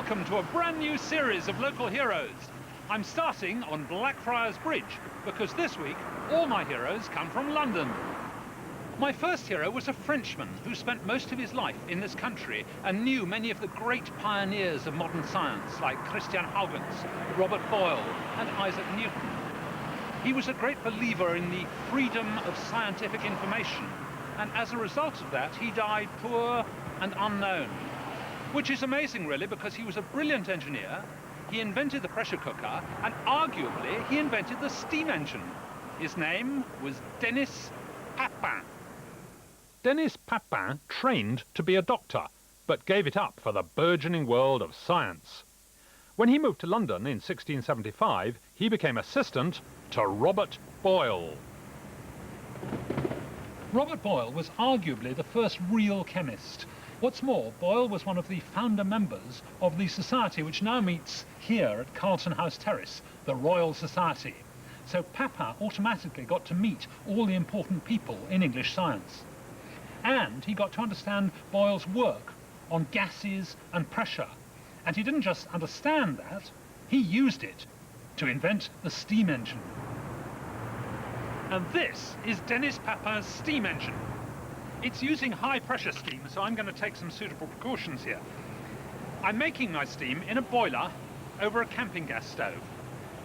Welcome to a brand new series of local heroes. I'm starting on Blackfriars Bridge because this week all my heroes come from London. My first hero was a Frenchman who spent most of his life in this country and knew many of the great pioneers of modern science like Christian Huygens, Robert Boyle and Isaac Newton. He was a great believer in the freedom of scientific information, and as a result of that he died poor and unknown. Which is amazing really, because he was a brilliant engineer, he invented the pressure cooker, and arguably he invented the steam engine. His name was Denis Papin. Denis Papin trained to be a doctor, but gave it up for the burgeoning world of science. When he moved to London in 1675, he became assistant to Robert Boyle. Robert Boyle was arguably the first real chemist. What's more, Boyle was one of the founder members of the society which now meets here at Carlton House Terrace, the Royal Society. So Papin automatically got to meet all the important people in English science. And he got to understand Boyle's work on gases and pressure. And he didn't just understand that, he used it to invent the steam engine. And this is Denis Papin's steam engine. It's using high pressure steam, so I'm going to take some suitable precautions here. I'm making my steam in a boiler over a camping gas stove.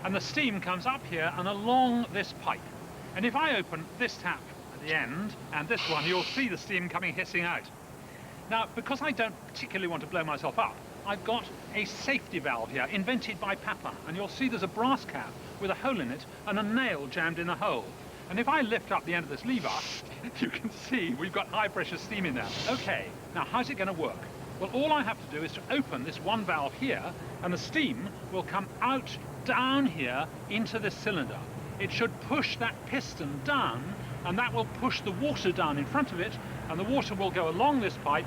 And the steam comes up here and along this pipe. And if I open this tap at the end and this one, you'll see the steam coming hissing out. Now, because I don't particularly want to blow myself up, I've got a safety valve here invented by Papin. And you'll see there's a brass cap with a hole in it and a nail jammed in the hole. And if I lift up the end of this lever, you can see we've got high pressure steam in there. Okay, now how's it going to work? Well, all I have to do is to open this one valve here, and the steam will come out down here into this cylinder. It should push that piston down, and that will push the water down in front of it, and the water will go along this pipe,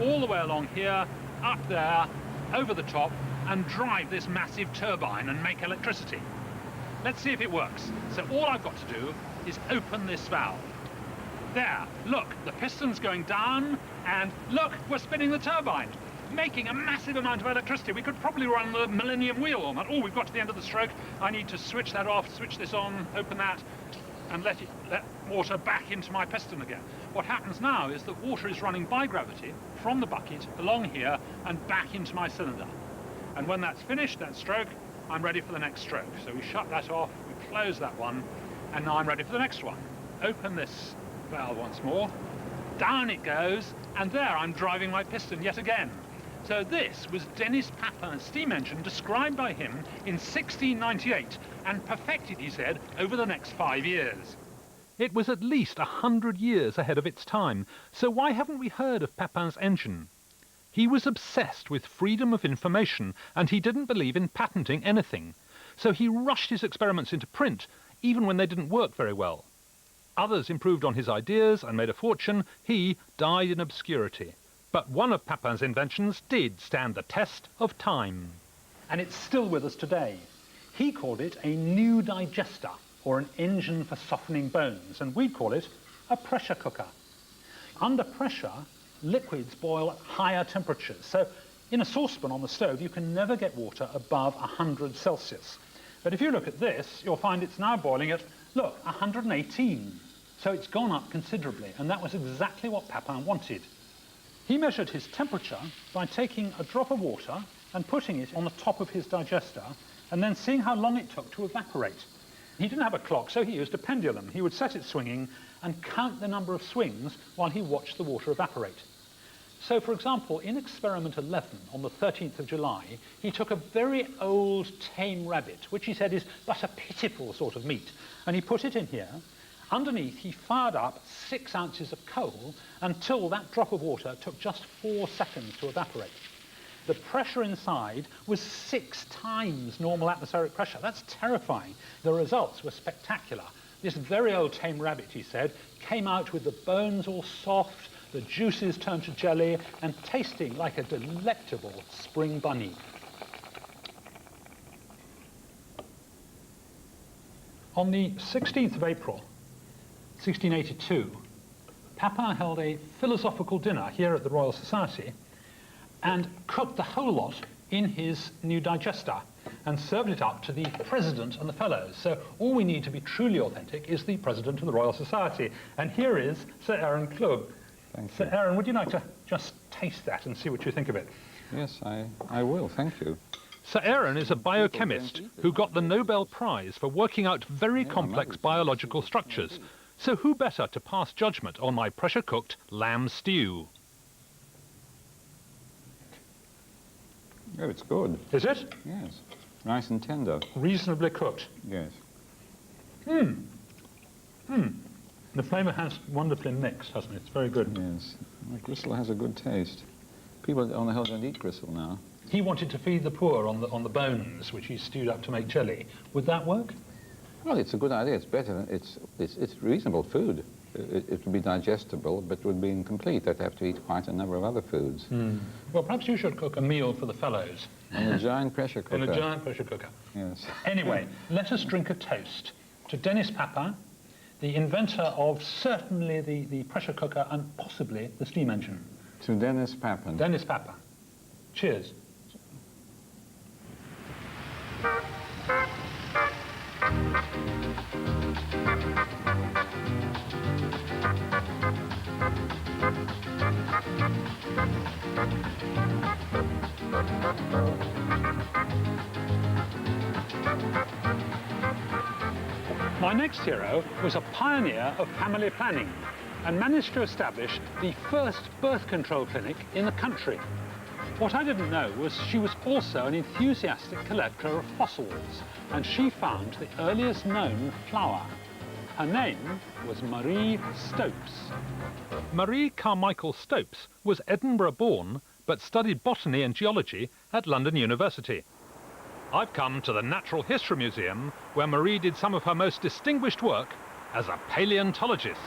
all the way along here, up there, over the top, and drive this massive turbine and make electricity. Let's see if it works. So all I've got to do is open this valve. There, look, the piston's going down, and look, we're spinning the turbine, making a massive amount of electricity. We could probably run the Millennium Wheel on that. Oh, we've got to the end of the stroke. I need to switch that off, switch this on, open that, and let water back into my piston again. What happens now is that water is running by gravity from the bucket along here and back into my cylinder. And when that's finished, that stroke, I'm ready for the next stroke. So we shut that off, we close that one, and now I'm ready for the next one. Open this valve once more, down it goes, and there I'm driving my piston yet again. So this was Denis Papin's steam engine, described by him in 1698 and perfected, he said, over the next 5 years. It was at least 100 years ahead of its time, so why haven't we heard of Papin's engine? He was obsessed with freedom of information, and he didn't believe in patenting anything. So he rushed his experiments into print, even when they didn't work very well. Others improved on his ideas and made a fortune. He died in obscurity. But one of Papin's inventions did stand the test of time. And it's still with us today. He called it a new digester, or an engine for softening bones, and we call it a pressure cooker. Under pressure, liquids boil at higher temperatures. So in a saucepan on the stove, you can never get water above 100 Celsius. But if you look at this, you'll find it's now boiling at, look, 118. So it's gone up considerably, and that was exactly what Papin wanted. He measured his temperature by taking a drop of water and putting it on the top of his digester, and then seeing how long it took to evaporate. He didn't have a clock, so he used a pendulum. He would set it swinging and count the number of swings while he watched the water evaporate. So, for example, in experiment 11, on the 13th of July, he took a very old tame rabbit, which he said is but a pitiful sort of meat, and he put it in here. Underneath, he fired up 6 ounces of coal until that drop of water took just 4 seconds to evaporate. The pressure inside was 6 times normal atmospheric pressure. That's terrifying. The results were spectacular. This very old tame rabbit, he said, came out with the bones all soft, the juices turned to jelly, and tasting like a delectable spring bunny. On the 16th of April, 1682, Papin held a philosophical dinner here at the Royal Society and cooked the whole lot in his new digester and served it up to the president and the fellows. So all we need to be truly authentic is the president of the Royal Society. And here is Sir Aaron Klug. Thank you. Sir Aaron, would you like to just taste that and see what you think of it? Yes, I will, thank you. Sir Aaron is a biochemist who got the Nobel Prize for working out very complex biological structures. So who better to pass judgment on my pressure-cooked lamb stew? Oh, it's good. Is it? Yes. Nice and tender. Reasonably cooked. Yes. The flavour has wonderfully mixed, hasn't it? It's very good. Yes. Well, gristle has a good taste. People on the hill don't eat gristle now. He wanted to feed the poor on the bones, which he stewed up to make jelly. Would that work? Well, it's a good idea. It's better. It's reasonable food. It would be digestible, but would be incomplete. They'd have to eat quite a number of other foods. Well, perhaps you should cook a meal for the fellows. In a giant pressure cooker. In a giant pressure cooker. Yes. Anyway, let us drink a toast to Dennis Papin, the inventor of certainly the pressure cooker and possibly the steam engine. To Dennis Papin. Dennis Papin. Cheers. My next hero was a pioneer of family planning and managed to establish the first birth control clinic in the country. What I didn't know was she was also an enthusiastic collector of fossils, and she found the earliest known flower. Her name was Marie Stopes. Marie Carmichael Stopes was Edinburgh-born, but studied botany and geology at London University. I've come to the Natural History Museum, where Marie did some of her most distinguished work as a paleontologist.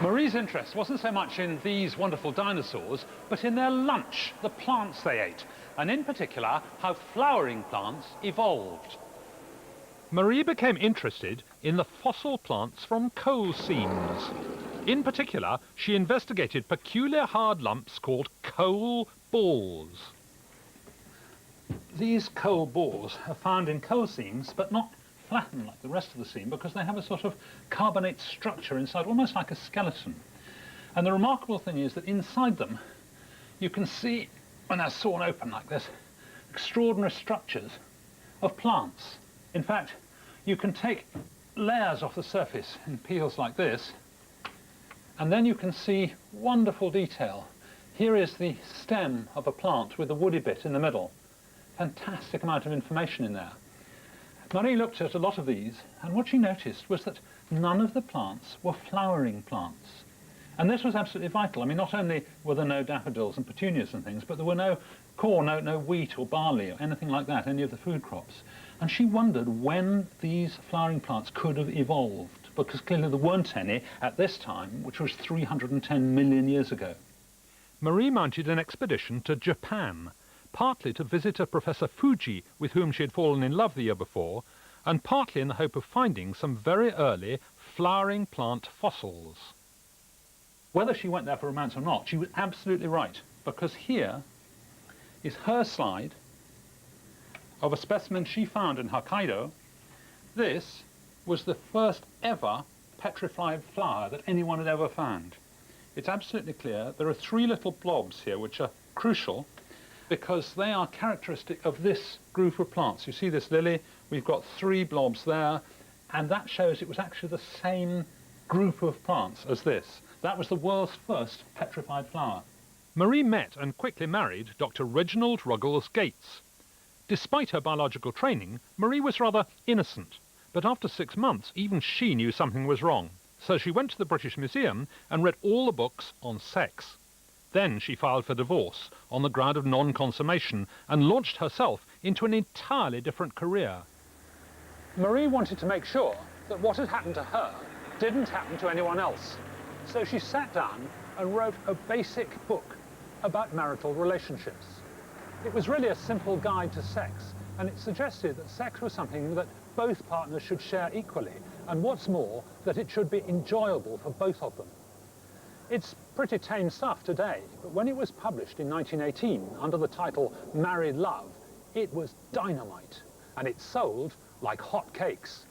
Marie's interest wasn't so much in these wonderful dinosaurs, but in their lunch, the plants they ate, and in particular, how flowering plants evolved. Marie became interested in the fossil plants from coal seams. In particular, she investigated peculiar hard lumps called coal balls. These coal balls are found in coal seams, but not flattened like the rest of the seam, because they have a sort of carbonate structure inside, almost like a skeleton. And the remarkable thing is that inside them, you can see, when they're sawn open like this, extraordinary structures of plants. In fact, you can take layers off the surface in peels like this, and then you can see wonderful detail. Here is the stem of a plant with a woody bit in the middle. Fantastic amount of information in there. Marie looked at a lot of these, and what she noticed was that none of the plants were flowering plants. And this was absolutely vital. I mean, not only were there no daffodils and petunias and things, but there were no corn, no wheat or barley or anything like that, any of the food crops. And she wondered when these flowering plants could have evolved, because clearly there weren't any at this time, which was 310 million years ago. Marie mounted an expedition to Japan, partly to visit a Professor Fuji, with whom she had fallen in love the year before, and partly in the hope of finding some very early flowering plant fossils. Whether she went there for romance or not, she was absolutely right, because here is her slide of a specimen she found in Hokkaido. This was the first ever petrified flower that anyone had ever found. It's absolutely clear. There are three little blobs here which are crucial, because they are characteristic of this group of plants. You see this lily, we've got three blobs there, and that shows it was actually the same group of plants as this. That was the world's first petrified flower. Marie met and quickly married Dr. Reginald Ruggles Gates. Despite her biological training, Marie was rather innocent, but after 6 months, even she knew something was wrong. So she went to the British Museum and read all the books on sex. Then she filed for divorce on the ground of non-consummation and launched herself into an entirely different career. Marie wanted to make sure that what had happened to her didn't happen to anyone else. So she sat down and wrote a basic book about marital relationships. It was really a simple guide to sex, and it suggested that sex was something that both partners should share equally, and what's more, that it should be enjoyable for both of them. It's pretty tame stuff today, but when it was published in 1918 under the title Married Love, it was dynamite, and it sold like hot cakes.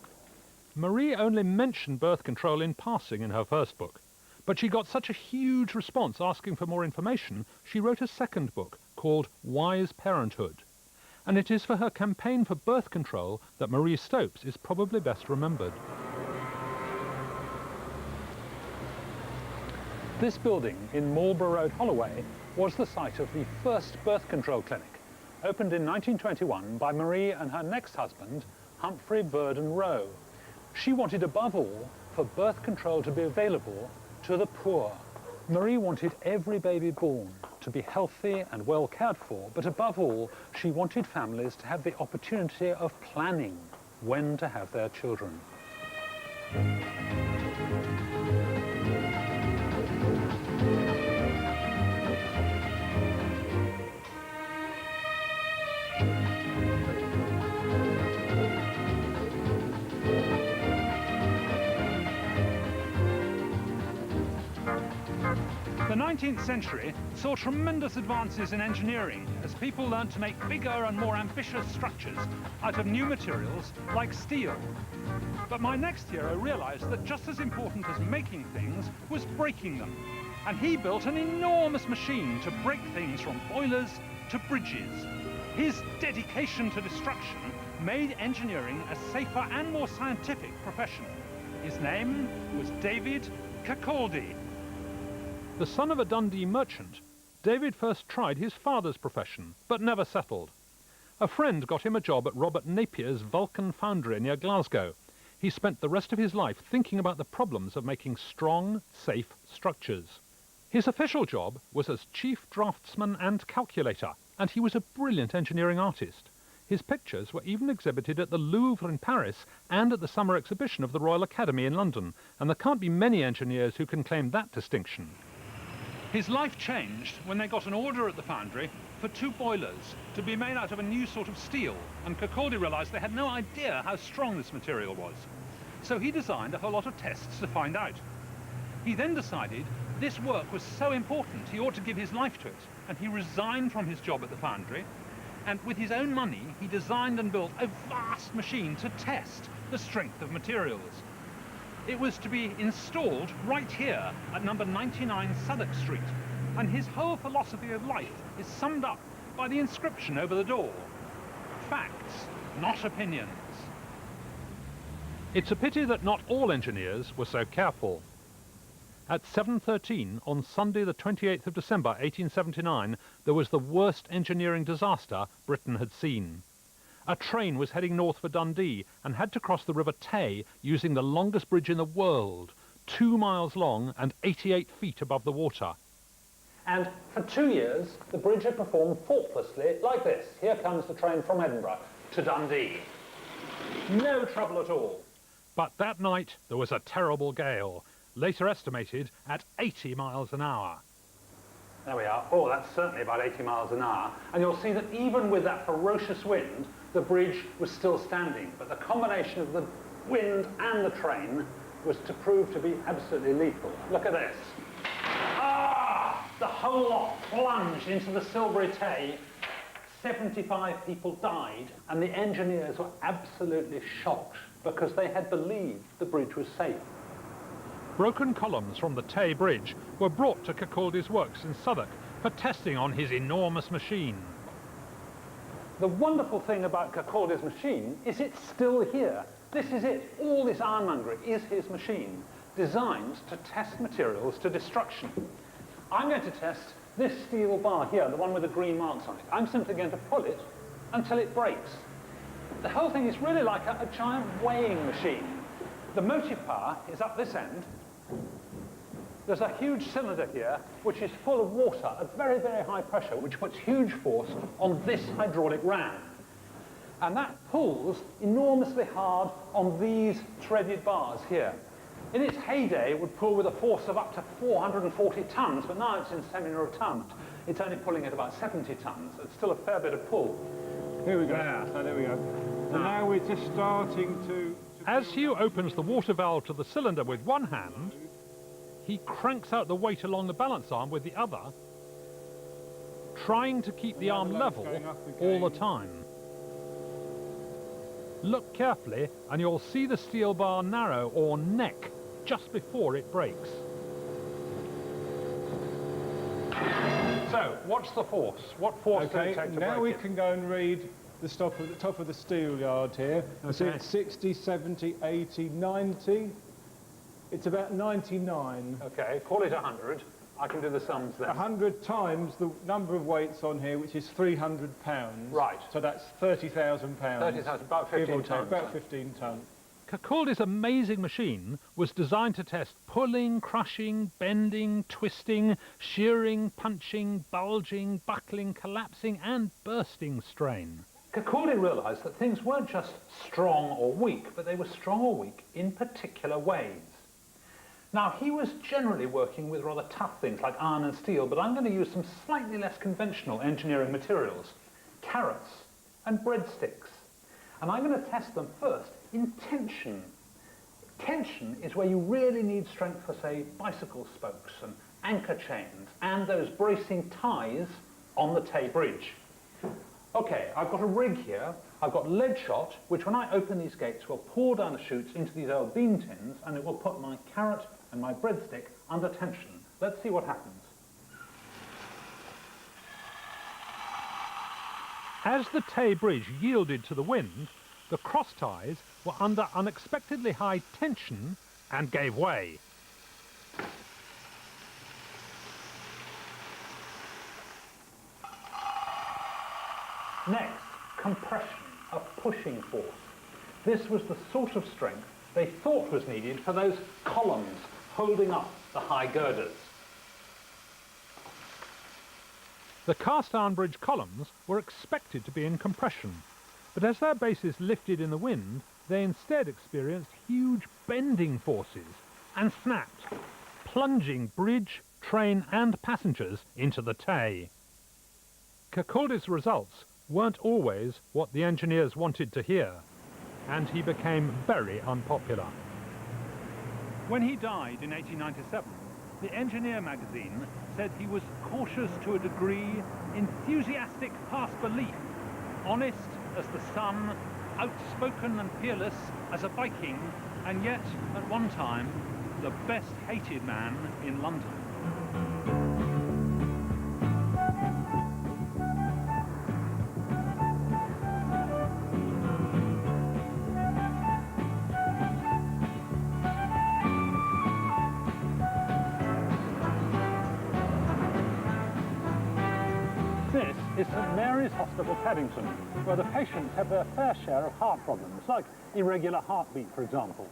Marie only mentioned birth control in passing in her first book, but she got such a huge response asking for more information, she wrote a second book called Wise Parenthood. And it is for her campaign for birth control that Marie Stopes is probably best remembered. This building in Marlborough Road, Holloway, was the site of the first birth control clinic, opened in 1921 by Marie and her next husband, Humphrey Burden Rowe. She wanted above all for birth control to be available to the poor. Marie wanted every baby born to be healthy and well cared for, but above all, she wanted families to have the opportunity of planning when to have their children. The 19th century saw tremendous advances in engineering as people learned to make bigger and more ambitious structures out of new materials like steel. But my next hero realized that just as important as making things was breaking them. And he built an enormous machine to break things from boilers to bridges. His dedication to destruction made engineering a safer and more scientific profession. His name was David Kirkcaldy. The son of a Dundee merchant, David first tried his father's profession, but never settled. A friend got him a job at Robert Napier's Vulcan foundry near Glasgow. He spent the rest of his life thinking about the problems of making strong, safe structures. His official job was as chief draftsman and calculator, and he was a brilliant engineering artist. His pictures were even exhibited at the Louvre in Paris and at the summer exhibition of the Royal Academy in London, and there can't be many engineers who can claim that distinction. His life changed when they got an order at the foundry for 2 boilers to be made out of a new sort of steel, and Kirkcaldy realized they had no idea how strong this material was. So he designed a whole lot of tests to find out. He then decided this work was so important he ought to give his life to it, and he resigned from his job at the foundry, and with his own money he designed and built a vast machine to test the strength of materials. It was to be installed right here at number 99 Southwark Street, and his whole philosophy of life is summed up by the inscription over the door: facts, not opinions. It's a pity that not all engineers were so careful. At 7:13 on Sunday the 28th of December 1879, there was the worst engineering disaster Britain had seen. A train was heading north for Dundee and had to cross the River Tay using the longest bridge in the world, 2 miles long and 88 feet above the water. And for 2 years, the bridge had performed faultlessly like this. Here comes the train from Edinburgh to Dundee. No trouble at all. But that night, there was a terrible gale, later estimated at 80 miles an hour. There we are. Oh, that's certainly about 80 miles an hour. And you'll see that even with that ferocious wind, the bridge was still standing. But the combination of the wind and the train was to prove to be absolutely lethal. Look at this. Ah! The whole lot plunged into the Silbury Tay. 75 people died, and the engineers were absolutely shocked because they had believed the bridge was safe. Broken columns from the Tay Bridge were brought to Kirkcaldy's works in Southwark for testing on his enormous machine. The wonderful thing about Kirkcaldy's machine is it's still here. This is it. All this ironmongery is his machine, designed to test materials to destruction. I'm going to test this steel bar here, the one with the green marks on it. I'm simply going to pull it until it breaks. The whole thing is really like a giant weighing machine. The motive power is up this end. There's a huge cylinder here which is full of water at very, very high pressure, which puts huge force on this hydraulic ram. And that pulls enormously hard on these threaded bars here. In its heyday, it would pull with a force of up to 440 tons, but now it's in semi-rotund. It's only pulling at about 70 tons. It's still a fair bit of pull. Here we go. Yeah, so there we go. So now we're just starting to... As Hugh opens the water valve to the cylinder with one hand, he cranks out the weight along the balance arm with the other, trying to keep the arm level all the time. Look carefully and you'll see the steel bar narrow or neck just before it breaks. So, what's the force? What force does it take to now break we it? can go and read the top of the steel yard here. So Okay. it's 60, 70, 80, 90. It's about 99. Okay, call it 100. I can do the sums then. 100 times the number of weights on here, which is 300 pounds. Right. So that's 30,000 pounds. 30,000, about 15 tons. About 15 tons. Kirkcaldy's amazing machine was designed to test pulling, crushing, bending, twisting, shearing, punching, bulging, buckling, collapsing and bursting strain. Kirkcaldy realised that things weren't just strong or weak, but they were strong or weak in particular ways. Now, he was generally working with rather tough things like iron and steel, but I'm going to use some slightly less conventional engineering materials, carrots and breadsticks. And I'm going to test them first in tension. Tension is where you really need strength for, say, bicycle spokes and anchor chains and those bracing ties on the Tay Bridge. Okay, I've got a rig here. I've got lead shot, which when I open these gates will pour down the chutes into these old bean tins and it will put my carrot and my breadstick under tension. Let's see what happens. As the Tay Bridge yielded to the wind, the cross ties were under unexpectedly high tension and gave way. Next, compression, a pushing force. This was the sort of strength they thought was needed for those columns holding up the high girders. The cast iron bridge columns were expected to be in compression, but as their bases lifted in the wind, they instead experienced huge bending forces and snapped, plunging bridge, train and passengers into the Tay. Kirkcaldy's results weren't always what the engineers wanted to hear, and he became very unpopular. When he died in 1897, the Engineer magazine said he was cautious to a degree, enthusiastic past belief, honest as the sun, outspoken and fearless as a Viking, and yet, at one time, the best hated man in London. This is St Mary's Hospital, Paddington, where the patients have their fair share of heart problems, like irregular heartbeat, for example.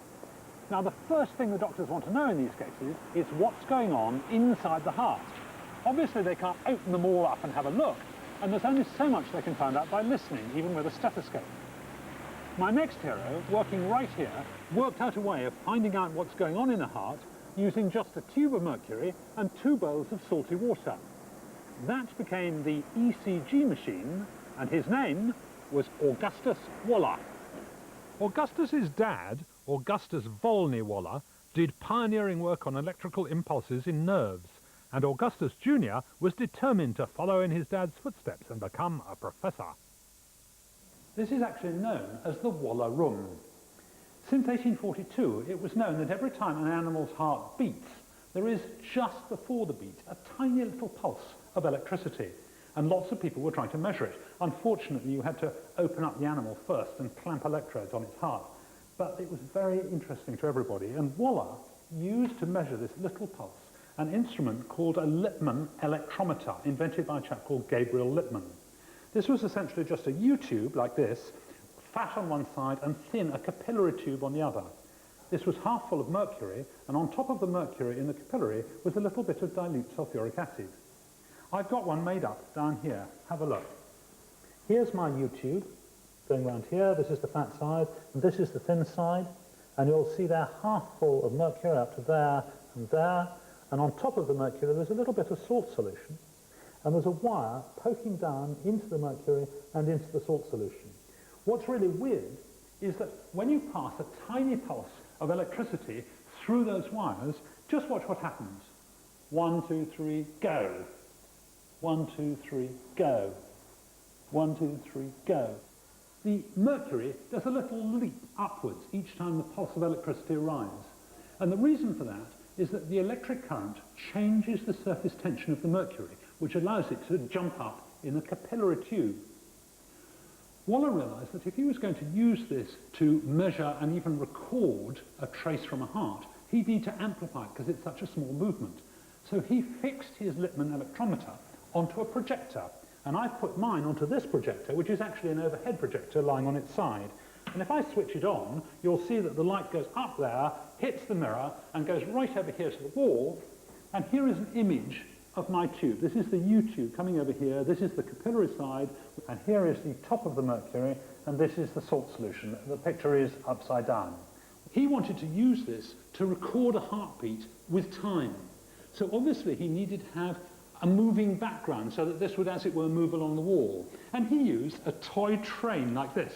Now, the first thing the doctors want to know in these cases is what's going on inside the heart. Obviously, they can't open them all up and have a look, and there's only so much they can find out by listening, even with a stethoscope. My next hero, working right here, worked out a way of finding out what's going on in a heart using just a tube of mercury and 2 bowls of salty water. That became the ECG machine, and his name was Augustus Waller. Augustus's dad, Augustus Volney Waller, did pioneering work on electrical impulses in nerves, and Augustus Jr. was determined to follow in his dad's footsteps and become a professor. This is actually known as the Waller Room. Since 1842, it was known that every time an animal's heart beats, there is, just before the beat, a tiny little pulse of electricity, and lots of people were trying to measure it. Unfortunately, you had to open up the animal first and clamp electrodes on its heart, but it was very interesting to everybody, and Waller used to measure this little pulse an instrument called a Lippmann electrometer, invented by a chap called Gabriel Lippmann. This was essentially just a U-tube like this, fat on one side and thin, a capillary tube on the other. This was half full of mercury, and on top of the mercury in the capillary was a little bit of dilute sulfuric acid. I've got one made up down here. Have a look. Here's my U-tube going around here. This is the fat side, and this is the thin side. And you'll see they're half full of mercury up to there and there. And on top of the mercury, there's a little bit of salt solution. And there's a wire poking down into the mercury and into the salt solution. What's really weird is that when you pass a tiny pulse of electricity through those wires, just watch what happens. 1, 2, 3, go. 1, 2, 3, go. 1, 2, 3, go. The mercury does a little leap upwards each time the pulse of electricity arrives. And the reason for that is that the electric current changes the surface tension of the mercury, which allows it to jump up in a capillary tube. Waller realized that if he was going to use this to measure and even record a trace from a heart, he'd need to amplify it because it's such a small movement. So he fixed his Lippmann electrometer onto a projector. And I've put mine onto this projector, which is actually an overhead projector lying on its side. And if I switch it on, you'll see that the light goes up there, hits the mirror, and goes right over here to the wall. And here is an image of my tube. This is the U-tube coming over here. This is the capillary side, and here is the top of the mercury, and this is the salt solution. The picture is upside down. He wanted to use this to record a heartbeat with time. So obviously he needed to have a moving background so that this would, as it were, move along the wall. And he used a toy train like this.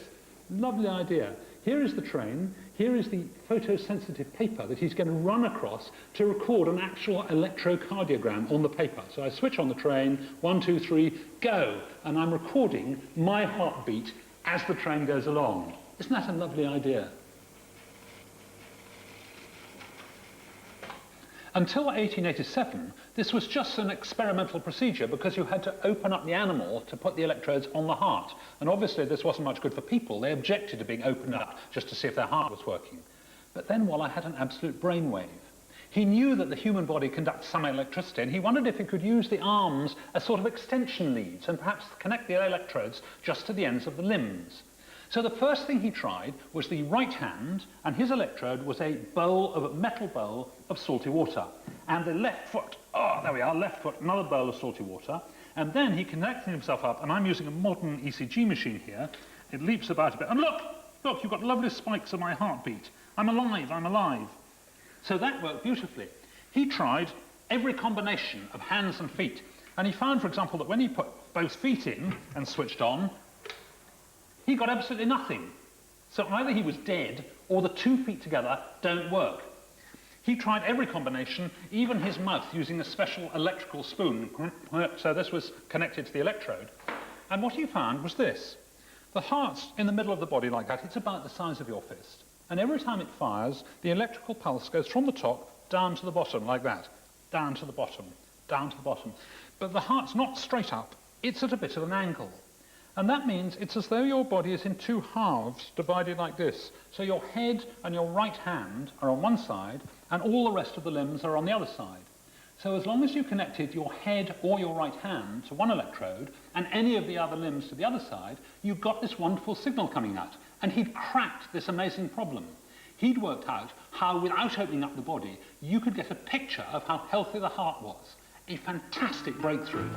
Lovely idea. Here is the train. Here is the photosensitive paper that he's going to run across to record an actual electrocardiogram on the paper. So I switch on the train, 1, 2, 3, go. And I'm recording my heartbeat as the train goes along. Isn't that a lovely idea? Until 1887, this was just an experimental procedure because you had to open up the animal to put the electrodes on the heart. And obviously this wasn't much good for people. They objected to being opened up just to see if their heart was working. But then Waller had an absolute brainwave. He knew that the human body conducts some electricity, and he wondered if he could use the arms as sort of extension leads and perhaps connect the electrodes just to the ends of the limbs. So the first thing he tried was the right hand, and his electrode was a metal bowl of salty water. And the left foot, oh, there we are, left foot, another bowl of salty water. And then he connected himself up, and I'm using a modern ECG machine here. It leaps about a bit. And look, you've got lovely spikes of my heartbeat. I'm alive, I'm alive. So that worked beautifully. He tried every combination of hands and feet. And he found, for example, that when he put both feet in and switched on, he got absolutely nothing. So either he was dead or the 2 feet together don't work. He tried every combination, even his mouth, using a special electrical spoon. So this was connected to the electrode. And what he found was this. The heart's in the middle of the body like that. It's about the size of your fist. And every time it fires, the electrical pulse goes from the top down to the bottom like that. Down to the bottom, down to the bottom. But the heart's not straight up. It's at a bit of an angle. And that means it's as though your body is in 2 halves divided like this. So your head and your right hand are on one side, and all the rest of the limbs are on the other side. So as long as you connected your head or your right hand to one electrode, and any of the other limbs to the other side, you got this wonderful signal coming out. And he'd cracked this amazing problem. He'd worked out how, without opening up the body, you could get a picture of how healthy the heart was. A fantastic breakthrough.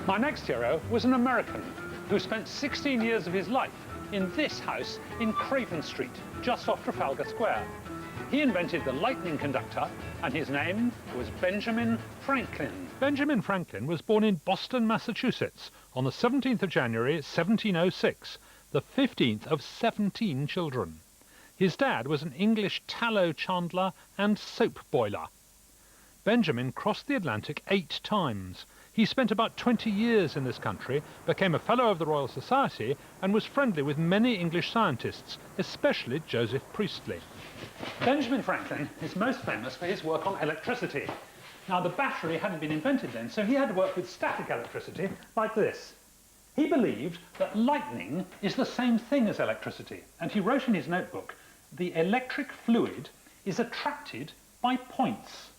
My next hero was an American who spent 16 years of his life in this house in Craven Street, just off Trafalgar Square. He invented the lightning conductor, and his name was Benjamin Franklin. Benjamin Franklin was born in Boston, Massachusetts, on the 17th of January, 1706, the 15th of 17 children. His dad was an English tallow chandler and soap boiler. Benjamin crossed the Atlantic 8 times. He spent about 20 years in this country, became a Fellow of the Royal Society, and was friendly with many English scientists, especially Joseph Priestley. Benjamin Franklin is most famous for his work on electricity. Now, the battery hadn't been invented then, so he had to work with static electricity like this. He believed that lightning is the same thing as electricity, and he wrote in his notebook, "The electric fluid is attracted by points.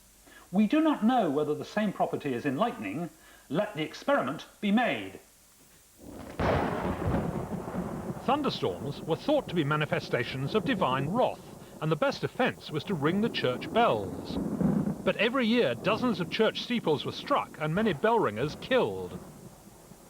We do not know whether the same property is in lightning. Let the experiment be made." Thunderstorms were thought to be manifestations of divine wrath, and the best defence was to ring the church bells. But every year dozens of church steeples were struck and many bell ringers killed.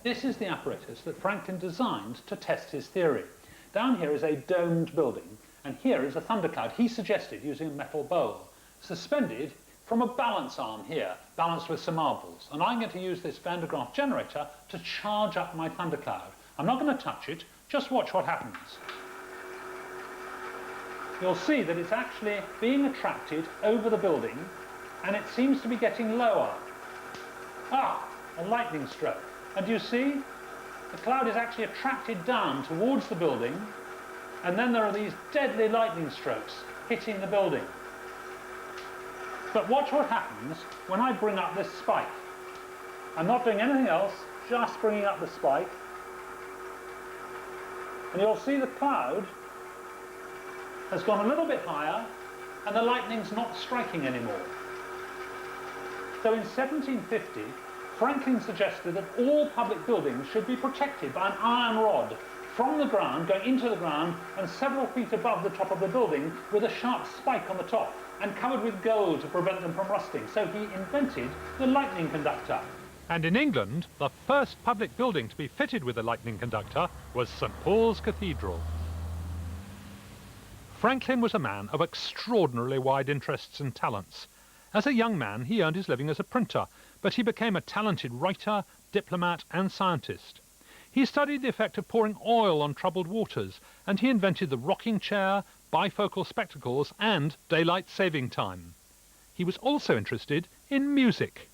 This is the apparatus that Franklin designed to test his theory. Down here is a domed building, And here is a thundercloud he suggested using a metal bowl, suspended from a balance arm here, balanced with some marbles. And I'm going to use this Van de Graaff generator to charge up my thundercloud. I'm not going to touch it, just watch what happens. You'll see that it's actually being attracted over the building, and it seems to be getting lower. Ah, a lightning stroke. And you see, the cloud is actually attracted down towards the building, and then there are these deadly lightning strokes hitting the building. But watch what happens when I bring up this spike. I'm not doing anything else, just bringing up the spike. And you'll see the cloud has gone a little bit higher, and the lightning's not striking anymore. So in 1750, Franklin suggested that all public buildings should be protected by an iron rod from the ground, going into the ground, and several feet above the top of the building, with a sharp spike on the top, and covered with gold to prevent them from rusting. So he invented the lightning conductor. And in England, the first public building to be fitted with a lightning conductor was St. Paul's Cathedral. Franklin was a man of extraordinarily wide interests and talents. As a young man, he earned his living as a printer, but he became a talented writer, diplomat and scientist. He studied the effect of pouring oil on troubled waters, and he invented the rocking chair, bifocal spectacles and daylight saving time. He was also interested in music.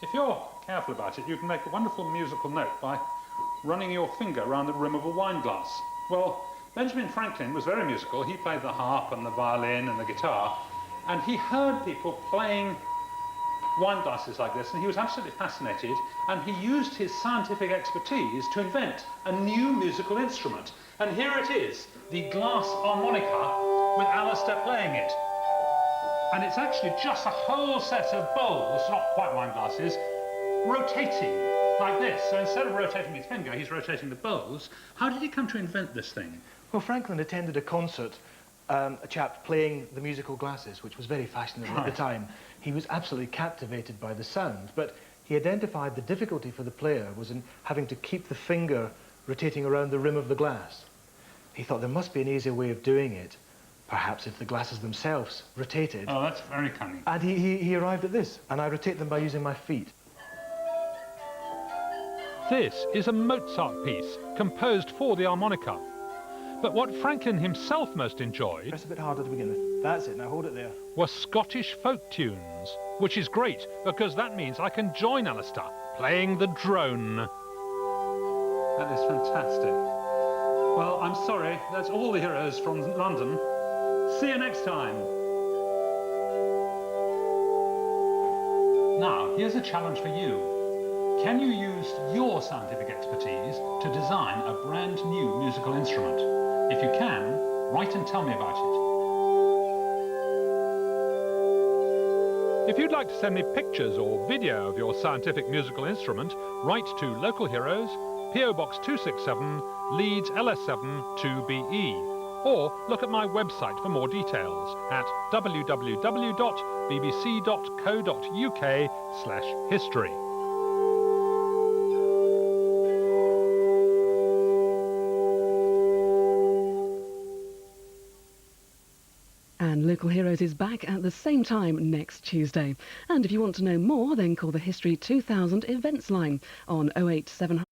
If you're careful about it, you can make a wonderful musical note by running your finger around the rim of a wine glass. Well, Benjamin Franklin was very musical. He played the harp and the violin and the guitar, and he heard people playing wine glasses like this, and he was absolutely fascinated, and he used his scientific expertise to invent a new musical instrument. And here it is, the glass harmonica with Alistair playing it. And it's actually just a whole set of bowls, not quite wine glasses, rotating like this. So instead of rotating his finger, he's rotating the bowls. How did he come to invent this thing? Well, Franklin attended a concert, a chap playing the musical glasses, which was very fashionable at the time. He was absolutely captivated by the sound, but he identified the difficulty for the player was in having to keep the finger rotating around the rim of the glass. He thought there must be an easier way of doing it, perhaps if the glasses themselves rotated. Oh, that's very cunning. And he arrived at this, and I rotate them by using my feet. This is a Mozart piece composed for the harmonica. But what Franklin himself most enjoyed Press a bit harder to begin with. That's it, now hold it there. were Scottish folk tunes, which is great because that means I can join Alistair playing the drone. That is fantastic. Well, I'm sorry, that's all the heroes from London. See you next time. Now, here's a challenge for you. Can you use your scientific expertise to design a brand new musical instrument? If you can, write and tell me about it. If you'd like to send me pictures or video of your scientific musical instrument, write to Local Heroes, PO Box 267, Leeds LS7 2BE, or look at my website for more details at www.bbc.co.uk/history. And Local Heroes is back at the same time next Tuesday. And if you want to know more, then call the History 2000 events line on 08700.